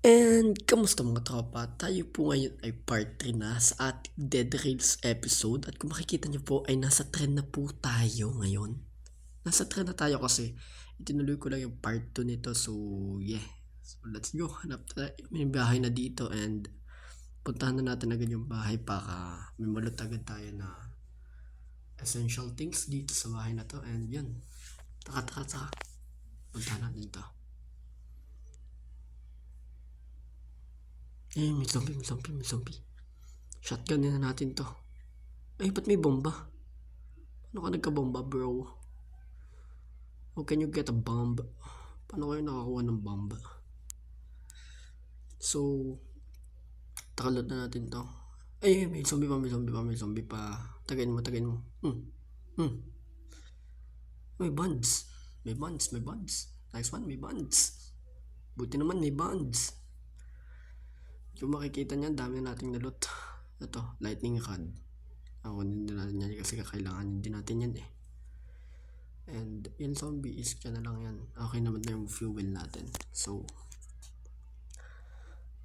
And kamusta mga tropa? Tayo po ngayon ay part 3 na sa ating Dead Rails episode. At kung makikita niyo po ay nasa trend na po tayo ngayon. Nasa trend na tayo kasi itinuloy ko lang yung part 2 nito. So yeah. So let's go. Hanap tayo. May bahay na dito and puntahan na natin agad yung bahay para may malot agad tayo na essential things dito sa bahay na to. And yan. Taka. Puntahan natin ito. May zombie. Shotgun na natin to. Ay, ba't may bomba? Paano ka nagka-bomba, bro? How can you get a bomb? Paano kayo nakakuha ng bomb? So, takalot na natin to. Ay, may zombie pa. Tagayin mo. May buns. Nice one, may buns. Buti naman may buns. Kung makikita niyan, dami na nating nalot. Ito, lightning rod. Ako din natin yan kasi kakailangan din natin yan eh. And yung zombie is kaya na lang yan. Okay naman na yung fuel natin. So,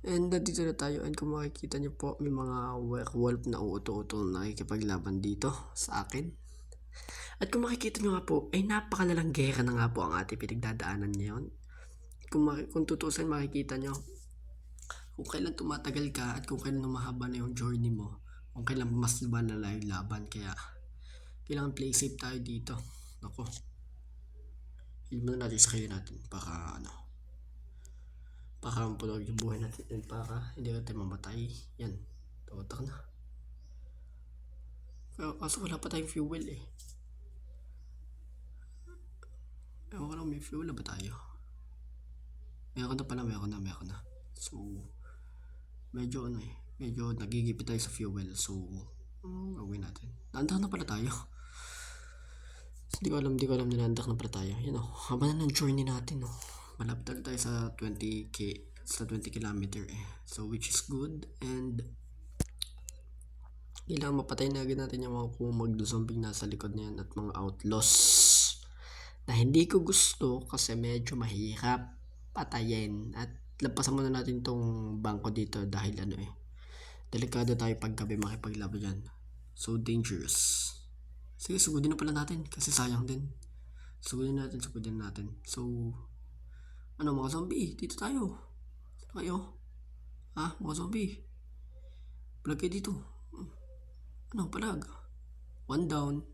and dito na tayo. And kung makikita nyo po, may mga werewolf na uuto-uto na nakikipaglaban dito sa akin. At kung makikita nyo nga po, ay napakalalang gera na nga po ang ating pinagdadaanan ngayon. Kung tutusin makikita nyo, kung kailan tumatagal ka at kung kailan mahaba na yung journey mo, kung kailan mas ba na lang yung laban. Kaya, kailangan play safe tayo dito. Ako, hindi mo na natin sa kayo natin para mapunog yung buhay natin and para hindi natin mamatay. Yan, tumatak na. Kaso wala pa tayong fuel eh. Ewan ko lang, may fuel na ba tayo? Meron na. So, medyo nagigipit tayo sa fuel. So, gawin natin. Naandak na pala tayo. Hindi ko alam na naandak na pala tayo. Yan o, haba na ng journey natin o. Malapit tayo sa 20 kilometer eh. So, which is good and kailangan mapatay na agad natin yung mga kumagdo-zombie nasa likod na yan at mga outlaws na hindi ko gusto kasi medyo mahirap patayin. At lampasan muna natin tong bangko dito dahil delikado tayo paggabi makipaglaban dyan. So dangerous. Sige, sugudin na pala natin kasi sayang din. Sugudin natin. So, mga zombie, dito tayo. Saan kayo? Mga zombie. Palag kayo dito. Palag? 1 down,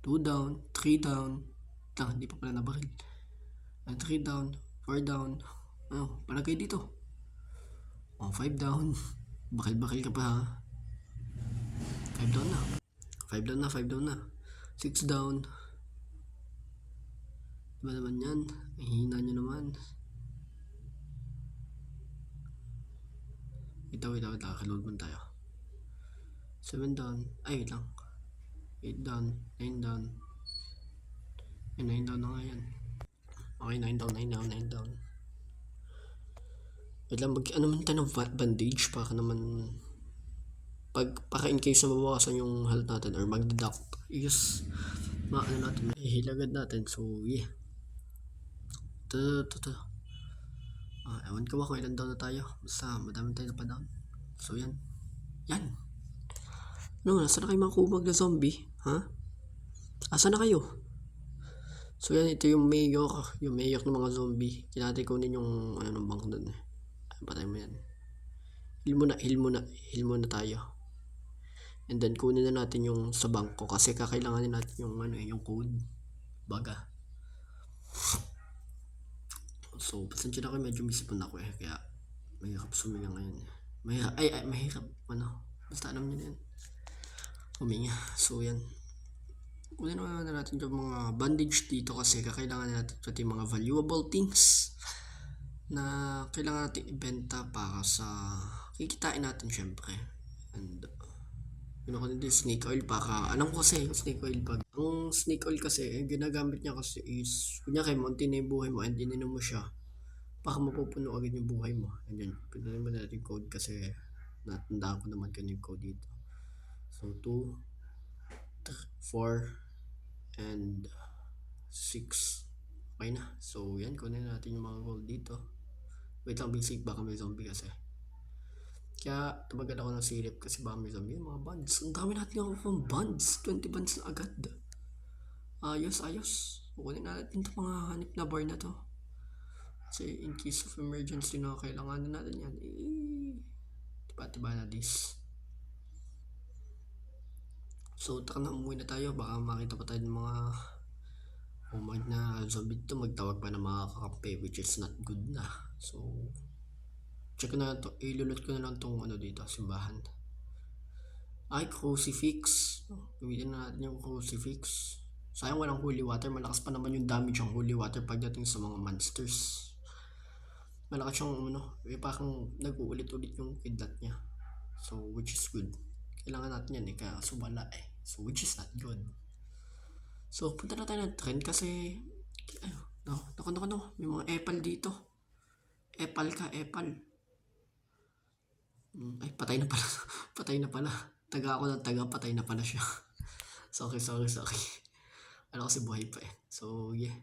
2 down, 3 down. Hindi pa pala nabaril. 3 down, 4 down. Palag kayo dito. 5 down. Bakil ka pa ha. 5 down na. 6 down. Diba naman yan? Hihina nyo naman. Wait, kaload mo tayo. 7 down. Ay, wait lang. 8 down. 9 down. 9 down na nga yan. Okay, 9 down. Wait lang, man tayo ng bandage para naman para in case na mabawasan yung health natin or mag-deduct. Yes. Natin, mahihilagad natin. So, yeah. Ewan ko ba kung ilan down na tayo. Basta, madami tayo na pa down. So, yan. Nasaan na kayo mga kumag na zombie? Asa na kayo? So yan, ito yung mayor ng mga zombie. Kinatay kunin yung ng bank doon eh. Patay mo yan. Heal muna tayo. And then kunin na natin yung sa bangko kasi kakailanganin natin yung code. Baga. So, pasensya na kayo, medyo misipon ako eh. Kaya mahirap suminga ngayon. Mahirap. Basta alam nyo na yan. Huminga. So yan. Kunin naman natin yung mga bandage dito kasi kakailangan natin yung mga valuable things na kailangan natin ibenta para sa kikitain natin syempre. And ko din snake oil para alam ko kasi yung snake oil ang snake oil kasi ginagamit niya kasi is kunyari monti na yung buhay mo and ininom mo siya baka mapupuno agad yung buhay mo. And yun, pinunin mo natin yung code kasi natandaan ko naman kanina yung code dito. So 2 4 and 6. Okay na. So yan, kunin natin yung mga gold dito. Wait lang, basic, baka may zombie kasi. Kaya tumagal ako ng silip kasi baka may zombie. Mga buns. Ang dami natin ako ng buns. 20 buns na agad. Ayos, ayos. Kukunin natin itong mga hanip na bar na to. Kasi in case of emergency na kailangan na natin yan. Tiba-tiba na this. So, taka na, umuwi na tayo. Baka makita pa tayo ng mga umag na zombie to. Magtawag pa ng mga kakampi, which is not good na. So, check ko na lang to. Ilulot ko na lang tong dito, simbahan. Ay, crucifix. Gamitin na natin yung crucifix. Sayang walang holy water. Malakas pa naman yung damage ng holy water pagdating sa mga monsters. Malakas siyang parang nag-uulit-ulit yung kidlat niya. So, which is good. Kailangan natin yan kaya wala So, which is not good. So, punta na tayo ng trend kasi may mga epal dito. Epal ka, epal. Ay, patay na pala. Patay na pala. Taga ako ng taga, patay na pala siya. sorry. Ano kasi buhay pa So, yeah.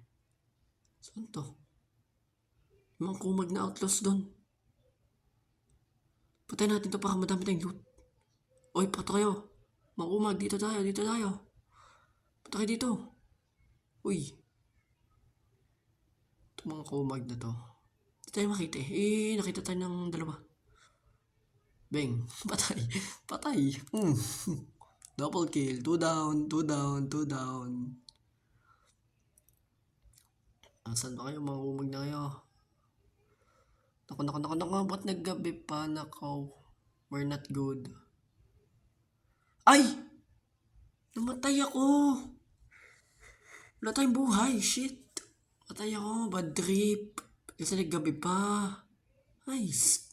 Saan to? Yung mga kumag na outlaws doon. Patay natin to para madami tayong loot. Oy, pato kayo. Mga kumag, dito tayo. Pato kayo dito. Uy. Ito mga kumag na to. Hindi tayo makita nakita tayo ng dalawa. Bang. Patay. Double kill. 2 down. Saan ba kayo? Mga kumag na kayo. Nako. Ba't naggabi pa? Nako. We're not good. Ay! Namatay ako. Wala tayong buhay. Shit. Matay ako. Bad trip. Kasi naggabi pa. Nice.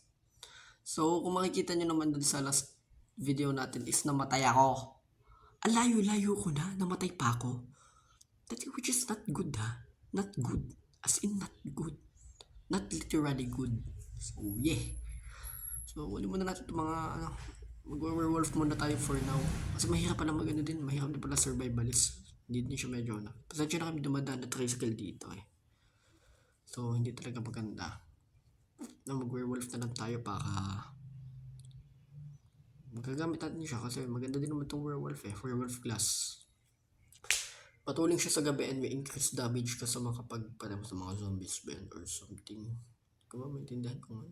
So, kung makikita nyo naman dun sa last video natin is namatay ako. Ang layo ko na. Namatay pa ako. Which is not good Not good. As in not good. Not literally good. So, yeah. So, kunin muna natin itong mga mag-werewolf muna tayo for now. Kasi mahirap pala din. Mahirap din pala survivalist. Hindi din siya medyo pasensya na kami dumadaan na tricycle dito So, hindi talaga maganda. Mag-werewolf na lang tayo para magagamit natin siya kasi maganda din naman itong werewolf werewolf class. Patuling siya sa gabi and may increased damage ka sa mga kapag sa mga zombies or something. Kung maintindihan ko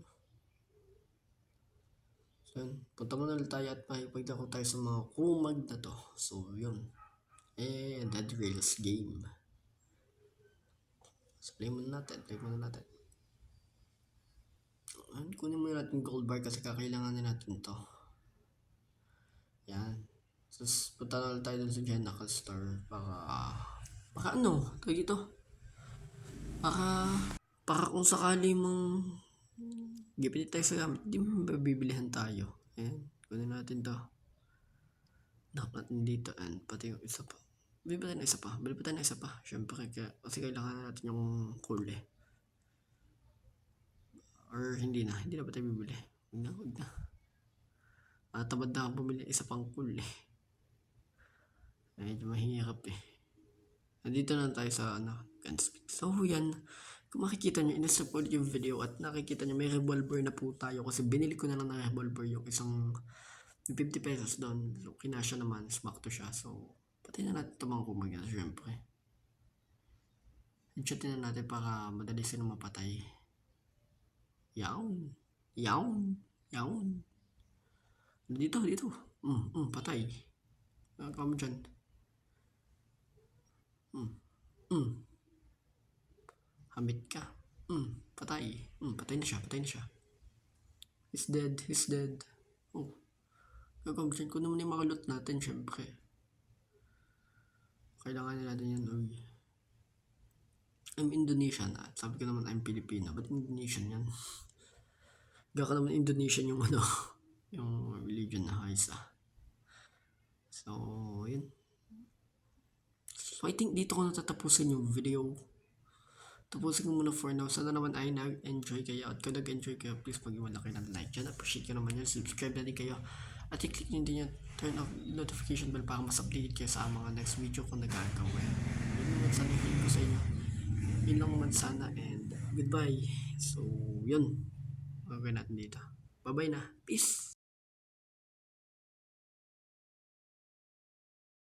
So, punta muna tayo at makipaglaro tayo sa mga kumag na to. So, yun. Dead Rails game. So, play muna natin. Kunin muna natin gold bar kasi kakailanganin natin to. Yan. So, punta na tayo dun sa Genacle Store baka tawag ito. Baka kung sakali mong gipit tayo sa gamit, hindi mo mabibilihan tayo. Ayan, kunin natin to. Dapat dito and pati yung isa pa. Bili pa tayo ng isa pa. Siyempre, kasi kailangan natin yung cool Or hindi na ba tayo bibili? Huwag na. Tamad na ako bumili isa pang cool Medyo mahirap Nandito na tayo sa Gunspeak. So, yan. Kung makikita nyo, inastop ko yung video at nakikita nyo may revolver na po tayo kasi binili ko na lang ng revolver yung isang 50 pesos doon. So, kinasya naman. Smack to siya. So, patay na natin ito mga kumagyan. Siyempre. Headshotin na natin para madali silang mapatay. Yawn. Dito. Patay. Kamo dyan. Hamit ka. Patay. Patay na siya. He's dead. Oh. Gagawin ko naman yung makulot natin, syempre. Kailangan natin yan, I'm Indonesian. Sabi ko naman I'm Filipino. Ba't Indonesian yan? Gaka naman Indonesian yung yung religion na isa. So, yun. So, I think dito ko natatapusin yung video. Tapusin ko muna for now. Sana naman ay nag-enjoy kayo. At kung nag-enjoy kayo, please mag-iwan na kayo ng like dyan. Appreciate ko naman yun. Subscribe na din kayo. At i-click nyo din yung turn off notification bell para mas updated kayo sa mga next video kung nagagawa. Yun naman sana ko sa inyo. Yun lang naman sana and Goodbye. So, yun. Gagawin natin dito. Bye-bye na. Peace.